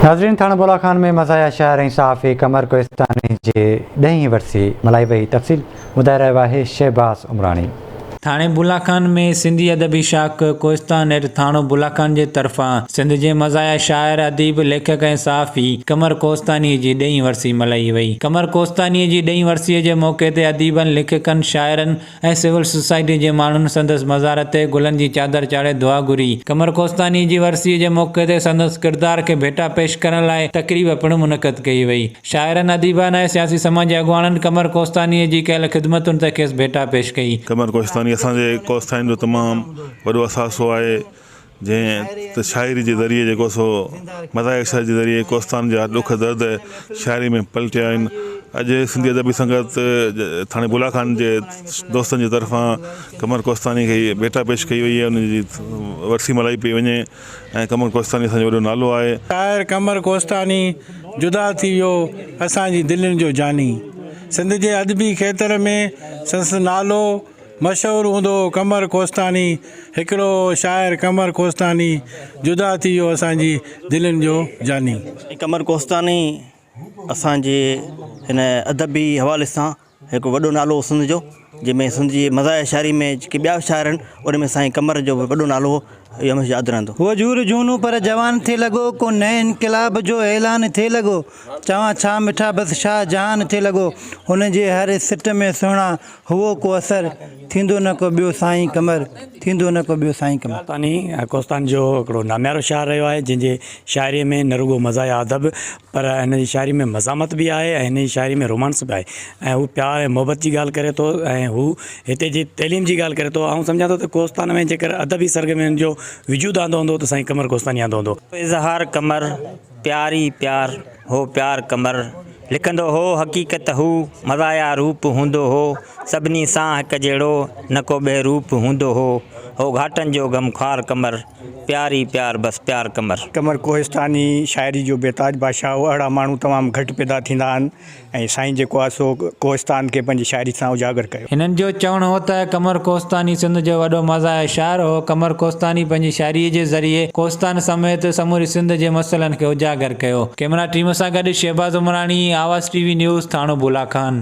नाज़रीन, थाना बुला खान में मज़ाया शायर ऐं सहाफ़ी कमर कोहिस्तानी जे 10हीं वरसी मल्हाई वई। तफ़सील ॿुधाए रहियो आहे शहबाज़ उमरानी। थाणे बुलाखान में सिंधी अदबी शाख कोहिस्तान हेठि थाणो बुलाखान जे तरफ़ां सिंध जे मज़ाया शाइर अदीब लेखक ऐं सहाफ़ी कमर कोहिस्तानी जी 10हीं वरसी मल्हाई वई। कमर कोहिस्तानी जी 10हीं वरसीअ जे मौक़े ते अदीबनि, लेखकनि, शाइरनि ऐं सिविल सोसाइटी जे माण्हुनि संदसि मज़ार ते गुलनि जी चादर चाढ़े दुआ घुरी। कमर कोहिस्तानी जी वरसीअ जे मौक़े ते संदसि किरदार खे भेटा पेश करण लाइ तक़रीब पिणु मुनक़द कई वई। शाइरनि, अदीबनि ऐं सियासी समाज अॻुवाननि कमर कोहिस्तानी जी कयल ख़िदमतुनि ते खेसि भेटा पेश कई। कमर कोहिस्तानी असांजे कोहिस्तान जो तमामु वॾो असासो आहे, जंहिं त शाइरी जे ज़रिए जेको सो मज़ाया शाइर जे ज़रिए कोहिस्तान जा ॾुख दर्द शाइरी में पलटिया आहिनि। अॼु सिंधी अदबी संगत थाणे बुलाखान जे दोस्तनि जे तरफ़ां कमर कोहिस्तानी खे भेटा पेश कई वई आहे, उनजी वरसी मल्हाई पई वञे ऐं कमर कोहिस्तानी असांजो वॾो नालो आहे। शाइर कमर कोहिस्तानी जुदा थी वियो असांजी दिलनि जो जानी। सिंध जे अदबी खेत्र में संदसि नालो मशहूरु हूंदो कमर कोहिस्तानी। हिकिड़ो शाइर कमर कोहिस्तानी जुदा थी वियो असांजी दिलनि जो जानी। कमर कोहिस्तानी असांजे हिन अदबी हवाले सां हिकु वॾो नालो सिंध जो, जंहिंमें सिंध जी मज़ाया शाइरी में जेके ॿिया शाइर आहिनि उन में साईं कमर जो वॾो नालो इहो हमेशह यादि रहंदो। वजूर जूनू पर जवान थे लॻो, को नए इनक़िलाब जो ऐलान थे लॻो, चवां छा मिठा बसि शाह जहान थे लॻो, हुन जे हर सिट में सुहिणा हुओ को असर, थींदो न को ॿियो साईं कमर, थींदो न को ॿियो साईं कमर। कोहिस्तान जो हिकिड़ो नामियारो शाइर रहियो आहे, जंहिंजे शाइरीअ में न रुगो मज़ाया अदब पर हिन जी शाइरी में मज़ामत बि आहे ऐं हिन जी शाइरी में रोमांस बि आहे ऐं हू प्यार ऐं मोहबत जी ॻाल्हि करे थो ऐं हू हिते जी तइलीम जी ॻाल्हि करे थो। ऐं सम्झां थो त कोहिस्तान में जेकर अदबी सरगर्मियुनि जो वजूद आंदो हूंदो त साईं कमर कोहिस्तानी आंदो हूंदो। इज़हार कमर प्यारी प्यार हो प्यार कमर, लिखंदो हो हक़ीक़त हू मज़ाया रूप हूंदो हो, सभिनी सां हिकु जहिड़ो न को ॿिए रूप हूंदो हो घाटनि जो गमख़्वार कमर, प्यारी प्यार बसि प्यार कमर। कमर कोहिस्तानी शाइरी जो बेताज बादशाह, अहिड़ा माण्हू तमामु घटि पैदा थींदा आहिनि ऐं साईं जेको आहे सो कोहिस्तान खे पंहिंजी शाइरी सां उजागर कयो। हिननि जो चवणु हो त कमर कोहिस्तानी सिंध जो वॾो मज़ाया शाइर हो। कमर कोहिस्तानी पंहिंजी शाइरीअ जे ज़रिए कोहिस्तान समेत समूरी सिंध जे मसइलनि खे उजागर कयो। कैमरा टीम सां गॾु शहबाज़ उमरानी, आवाज़ टीवी न्यूज़, थाणो बुलाखान।